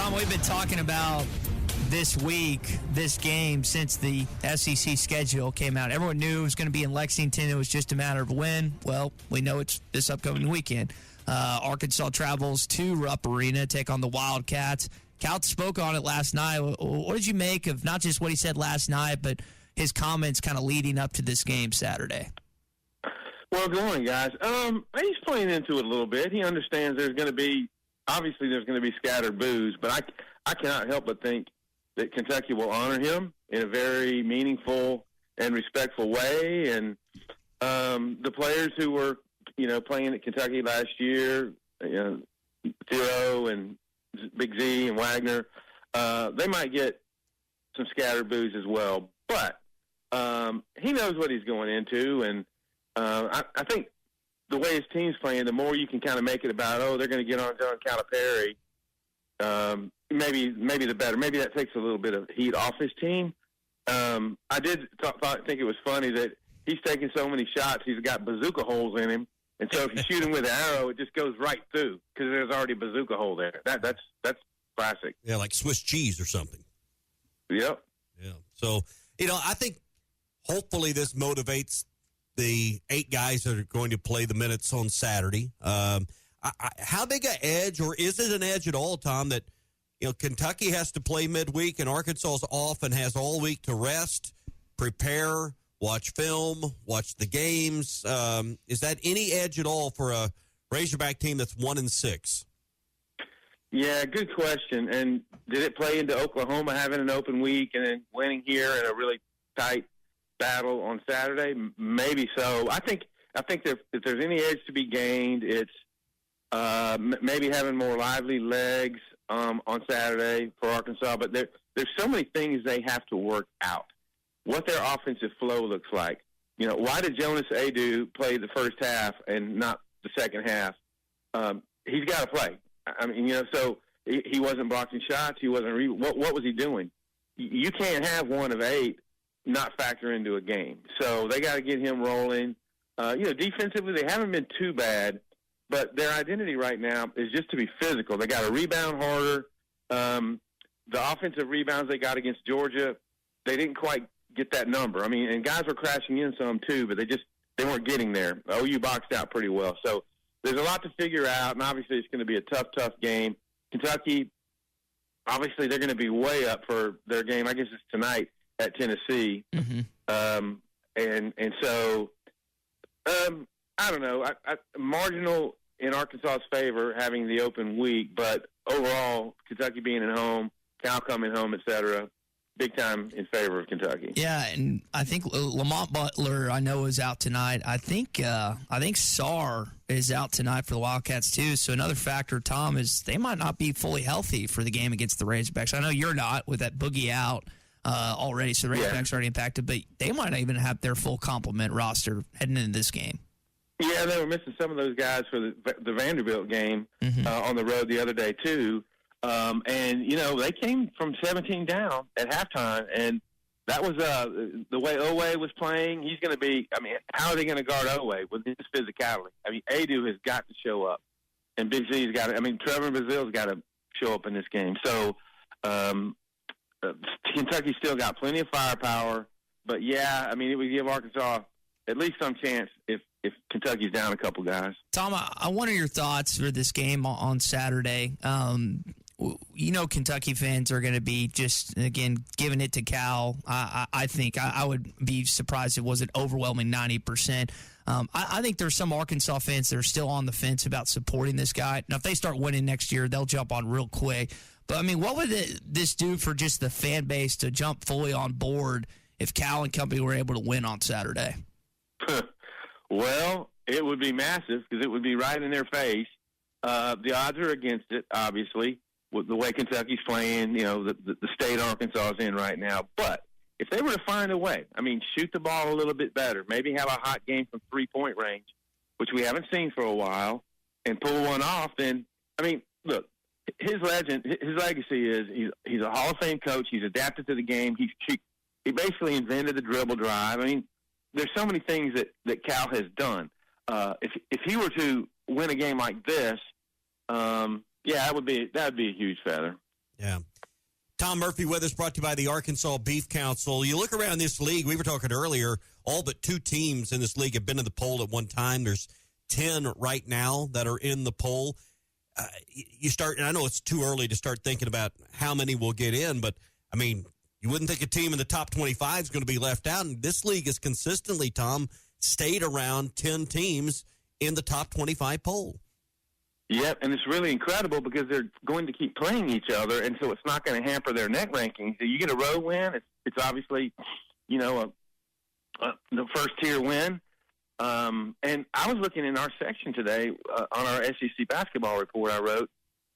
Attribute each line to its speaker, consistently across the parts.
Speaker 1: Tom, we've been talking about this week, this game, since the SEC schedule came out. Everyone knew it was going to be in Lexington. It was just a matter of when. Well, we know it's this upcoming weekend. Arkansas travels to Rupp Arena, take on the Wildcats. Cal spoke on it last night. What did you make of not just what he said last night, but his comments kind of leading up to this game Saturday?
Speaker 2: Well, good morning, guys. He's playing into it a little bit. He understands there's going to be scattered boos, but I cannot help but think that Kentucky will honor him in a very meaningful and respectful way. And the players who were, playing at Kentucky last year, Theo and Big Z and Wagner, they might get some scattered boos as well. But he knows what he's going into, and I think the way his team's playing, the more you can kind of make it about, they're going to get on John Calipari, maybe the better. Maybe that takes a little bit of heat off his team. I did think it was funny that he's taking so many shots, he's got bazooka holes in him, and so if you shoot him with an arrow, it just goes right through because there's already a bazooka hole there. That's classic.
Speaker 3: Yeah, like Swiss cheese or something.
Speaker 2: Yep.
Speaker 3: Yeah. So, I think hopefully this motivates the 8 guys that are going to play the minutes on Saturday. How big an edge, or is it an edge at all, Tom, that Kentucky has to play midweek and Arkansas is off and has all week to rest, prepare, watch film, watch the games? Is that any edge at all for a Razorback team that's 1-6?
Speaker 2: Yeah, good question. And did it play into Oklahoma having an open week and then winning here in a really tight battle on Saturday? Maybe so. I think if there's any edge to be gained, it's maybe having more lively legs on Saturday for Arkansas. But there's so many things they have to work out. What their offensive flow looks like. Why did Jonas Adu play the first half and not the second half? He's got to play. I mean, so he wasn't blocking shots. He wasn't. What was he doing? You can't have one of 8 not factor into a game. So they got to get him rolling. Defensively, they haven't been too bad, but their identity right now is just to be physical. They got to rebound harder. The offensive rebounds they got against Georgia, they didn't quite get that number. I mean, and guys were crashing in some too, but they weren't getting there. OU boxed out pretty well. So there's a lot to figure out, and obviously it's going to be a tough game. Kentucky, obviously they're going to be way up for their game. I guess it's tonight at Tennessee.
Speaker 1: Mm-hmm.
Speaker 2: And so, I don't know. Marginal in Arkansas's favor having the open week, but overall, Kentucky being at home, Cal coming home, et cetera, big time in favor of Kentucky.
Speaker 1: Yeah, and I think Lamont Butler, I know, is out tonight. I think Sarr is out tonight for the Wildcats too. So another factor, Tom, is they might not be fully healthy for the game against the Razorbacks. I know you're not with that Boogie out already, so the Razorbacks are already impacted, but they might not even have their full complement roster heading into this game.
Speaker 2: Yeah, they were missing some of those guys for the Vanderbilt game on the road the other day too. And, they came from 17 down at halftime, and that was the way Owe was playing. He's going to be – I mean, how are they going to guard Owe with his physicality? I mean, Adu has got to show up, and Big Z's got to – I mean, Trevor Brazil's got to show up in this game. So Kentucky's still got plenty of firepower. But, yeah, I mean, it would give Arkansas at least some chance if Kentucky's down a couple guys.
Speaker 1: Tom, I wonder your thoughts for this game on Saturday. Kentucky fans are going to be just, again, giving it to Cal. I think I would be surprised if it wasn't overwhelming 90%. I think there's some Arkansas fans that are still on the fence about supporting this guy. Now, if they start winning next year, they'll jump on real quick. But, I mean, what would this do for just the fan base to jump fully on board if Cal and company were able to win on Saturday?
Speaker 2: Well, it would be massive because it would be right in their face. The odds are against it, obviously, with the way Kentucky's playing, the state Arkansas is in right now. But if they were to find a way, I mean, shoot the ball a little bit better, maybe have a hot game from three-point range, which we haven't seen for a while, and pull one off, then, I mean, look, his legacy is he's a Hall of Fame coach. He's adapted to the game. He basically invented the dribble drive. I mean, there's so many things that Cal has done. If he were to win a game like this, that would be a huge feather.
Speaker 3: Yeah. Tom Murphy with us, brought to you by the Arkansas Beef Council. You look around this league, we were talking earlier, all but 2 teams in this league have been in the poll at one time. There's 10 right now that are in the poll. You start, and I know it's too early to start thinking about how many will get in, but, I mean, you wouldn't think a team in the top 25 is going to be left out. And this league has consistently, Tom, stayed around 10 teams in the top 25 poll.
Speaker 2: Yep, and it's really incredible because they're going to keep playing each other, and so it's not going to hamper their net rankings. So you get a road win, it's obviously, the first-tier win. And I was looking in our section today on our SEC basketball report I wrote.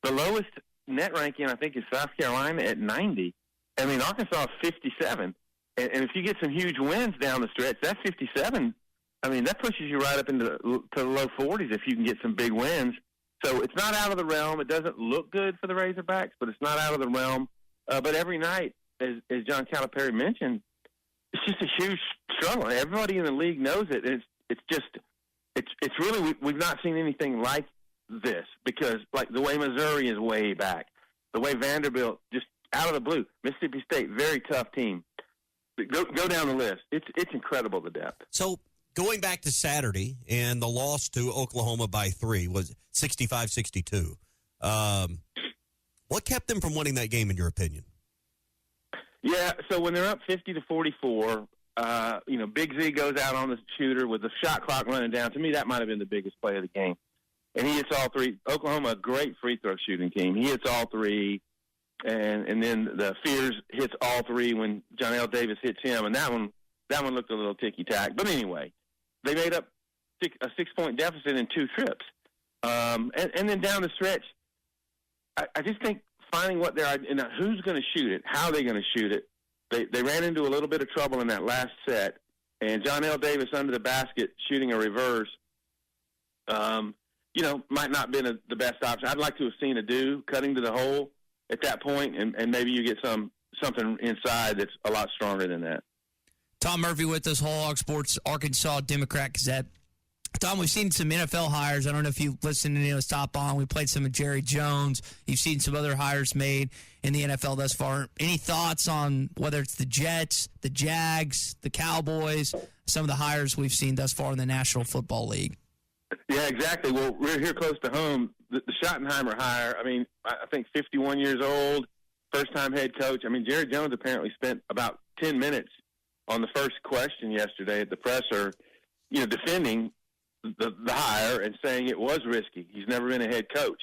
Speaker 2: The lowest net ranking, I think, is South Carolina at 90. I mean, Arkansas is 57. And if you get some huge wins down the stretch, that 57, I mean, that pushes you right up into the low 40s if you can get some big wins. So it's not out of the realm. It doesn't look good for the Razorbacks, but it's not out of the realm. But every night, as John Calipari mentioned, it's just a huge struggle. Everybody in the league knows it. It's really, we've not seen anything like this because, like, the way Missouri is way back, the way Vanderbilt just out of the blue, Mississippi State, very tough team. Go down the list. It's incredible, the depth.
Speaker 3: So going back to Saturday and the loss to Oklahoma by 3 was 65-62. What kept them from winning that game, in your opinion?
Speaker 2: Yeah, so when they're up 50-44, Big Z goes out on the shooter with the shot clock running down. To me, that might have been the biggest play of the game. And he hits all 3. Oklahoma, a great free throw shooting team. He hits all 3. And then the Fears hits all 3 when John L. Davis hits him. And that one looked a little ticky-tack. But anyway, they made up a 6-point deficit in 2 trips. And then down the stretch, I just think finding what they're – who's going to shoot it, how they're going to shoot it. They ran into a little bit of trouble in that last set, and John L. Davis under the basket shooting a reverse, might not have been the best option. I'd like to have seen Adu cutting to the hole at that point, and maybe you get something inside that's a lot stronger than that.
Speaker 1: Tom Murphy with us, Whole Hog Sports, Arkansas Democrat-Gazette. Tom, we've seen some NFL hires. I don't know if you listened to us top on. We played some of Jerry Jones. You've seen some other hires made in the NFL thus far. Any thoughts on whether it's the Jets, the Jags, the Cowboys, some of the hires we've seen thus far in the National Football League?
Speaker 2: Yeah, exactly. Well, we're here close to home. The Schottenheimer hire, I mean, I think 51 years old, first-time head coach. I mean, Jerry Jones apparently spent about 10 minutes on the first question yesterday at the presser, defending the hire and saying it was risky. He's never been a head coach.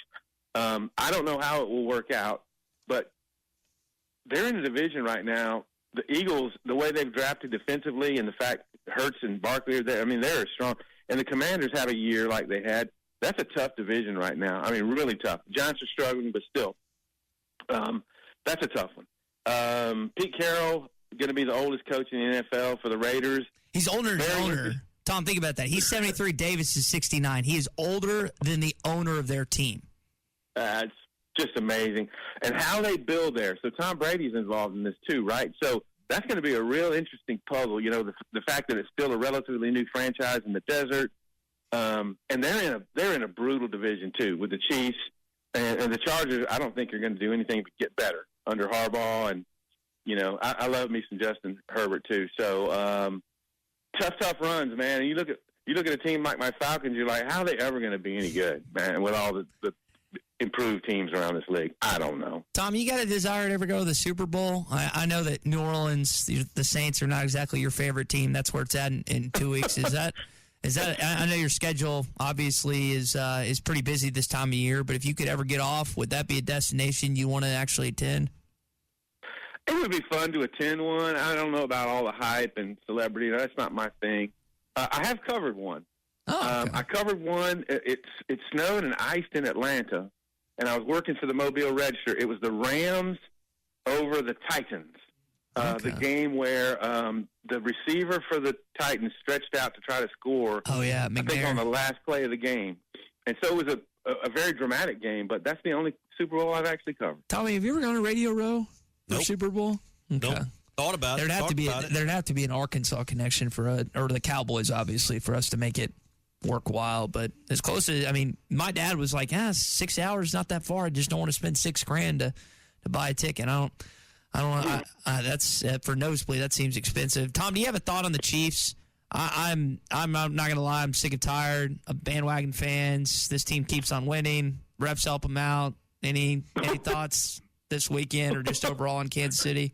Speaker 2: I don't know how it will work out, but they're in a division right now. The Eagles, the way they've drafted defensively and the fact Hurts and Barkley are there, I mean, they're strong. And the Commanders have a year like they had. That's a tough division right now. I mean, really tough. Giants are struggling, but still. That's a tough one. Pete Carroll, going to be the oldest coach in the NFL for the Raiders.
Speaker 1: He's older than the owner. Tom, think about that. He's 73. Davis is 69. He is older than the owner of their team.
Speaker 2: It's just amazing. And how they build there. So Tom Brady's involved in this too, right? So that's going to be a real interesting puzzle. The fact that it's still a relatively new franchise in the desert. And they're in a brutal division too with the Chiefs. And the Chargers, I don't think are going to do anything but get better under Harbaugh. And, I love me some Justin Herbert too. So, tough runs, man. And you look at a team like my Falcons, you're like, how are they ever going to be any good, man, with all the improved teams around this league? I don't know. Tom,
Speaker 1: you got a desire to ever go to the Super Bowl? I know that New Orleans, the Saints are not exactly your favorite team. That's where it's at in 2 weeks. Is that? I know your schedule obviously is pretty busy this time of year, but if you could ever get off, would that be a destination you want to actually attend?
Speaker 2: It would be fun to attend one. I don't know about all the hype and celebrity. That's not my thing. I have covered one.
Speaker 1: Oh, okay.
Speaker 2: I covered one. It snowed and iced in Atlanta, and I was working for the Mobile Register. It was the Rams over the Titans. The game where the receiver for the Titans stretched out to try to score.
Speaker 1: Oh, yeah, McNair.
Speaker 2: I think on the last play of the game. And so it was a very dramatic game, but that's the only Super Bowl I've actually covered.
Speaker 1: Tommy, have you ever gone to Radio Row?
Speaker 3: Nope.
Speaker 1: Super Bowl? Okay.
Speaker 3: Nope. Thought about
Speaker 1: There'd
Speaker 3: it.
Speaker 1: There'd have to be an Arkansas connection or the Cowboys, obviously, for us to make it worthwhile. But as close as, my dad was like, 6 hours, not that far. I just don't want to spend $6,000 to buy a ticket. I don't. That's for nosebleed. That seems expensive. Tom, do you have a thought on the Chiefs? I'm not gonna lie. I'm sick and tired of bandwagon fans. This team keeps on winning. Reps help them out. Any thoughts this weekend or just overall in Kansas City?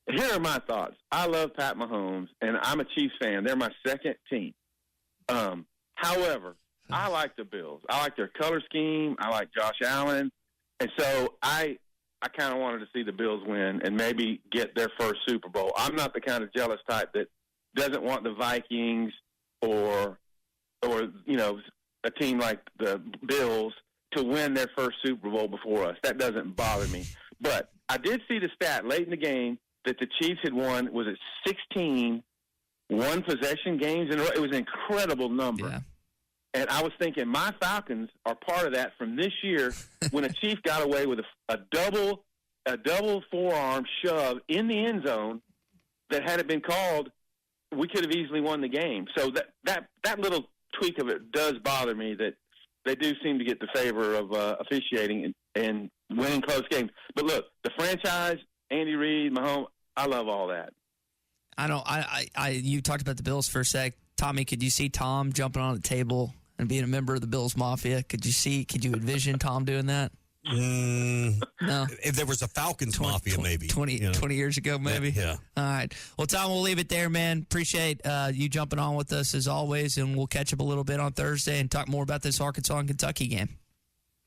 Speaker 2: Here are my thoughts. I love Pat Mahomes, and I'm a Chiefs fan. They're my second team. However, I like the Bills. I like their color scheme. I like Josh Allen, and so I kind of wanted to see the Bills win and maybe get their first Super Bowl. I'm not the kind of jealous type that doesn't want the Vikings or a team like the Bills to win their first Super Bowl before us. That doesn't bother me. But I did see the stat late in the game that the Chiefs had won, was it 16 one-possession games in a row? It was an incredible number.
Speaker 1: Yeah.
Speaker 2: And I was thinking my Falcons are part of that from this year when a Chief got away with a double forearm shove in the end zone that had it been called, we could have easily won the game. So that little tweak of it does bother me, that they do seem to get the favor of officiating and winning close games. But look, the franchise, Andy Reid, Mahomes, I love all that.
Speaker 1: I know. You talked about the Bills for a sec. Tommy, could you see Tom jumping on the table and being a member of the Bills Mafia? Could you envision Tom doing that? No.
Speaker 3: If there was a Falcons Mafia, maybe.
Speaker 1: 20 years ago, maybe.
Speaker 3: Yeah.
Speaker 1: All right. Well, Tom, we'll leave it there, man. Appreciate you jumping on with us as always, and we'll catch up a little bit on Thursday and talk more about this Arkansas and Kentucky game.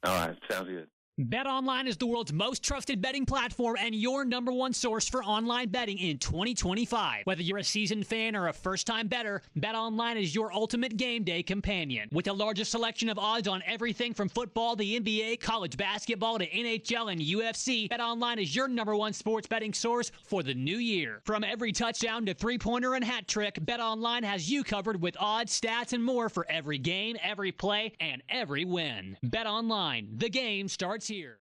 Speaker 2: All right. Sounds good.
Speaker 4: BetOnline is the world's most trusted betting platform and your number one source for online betting in 2025. Whether you're a seasoned fan or a first-time bettor, BetOnline is your ultimate game day companion. With the largest selection of odds on everything from football to NBA, college basketball to NHL and UFC, BetOnline is your number one sports betting source for the new year. From every touchdown to three-pointer and hat trick, BetOnline has you covered with odds, stats, and more for every game, every play, and every win. BetOnline, the game starts here.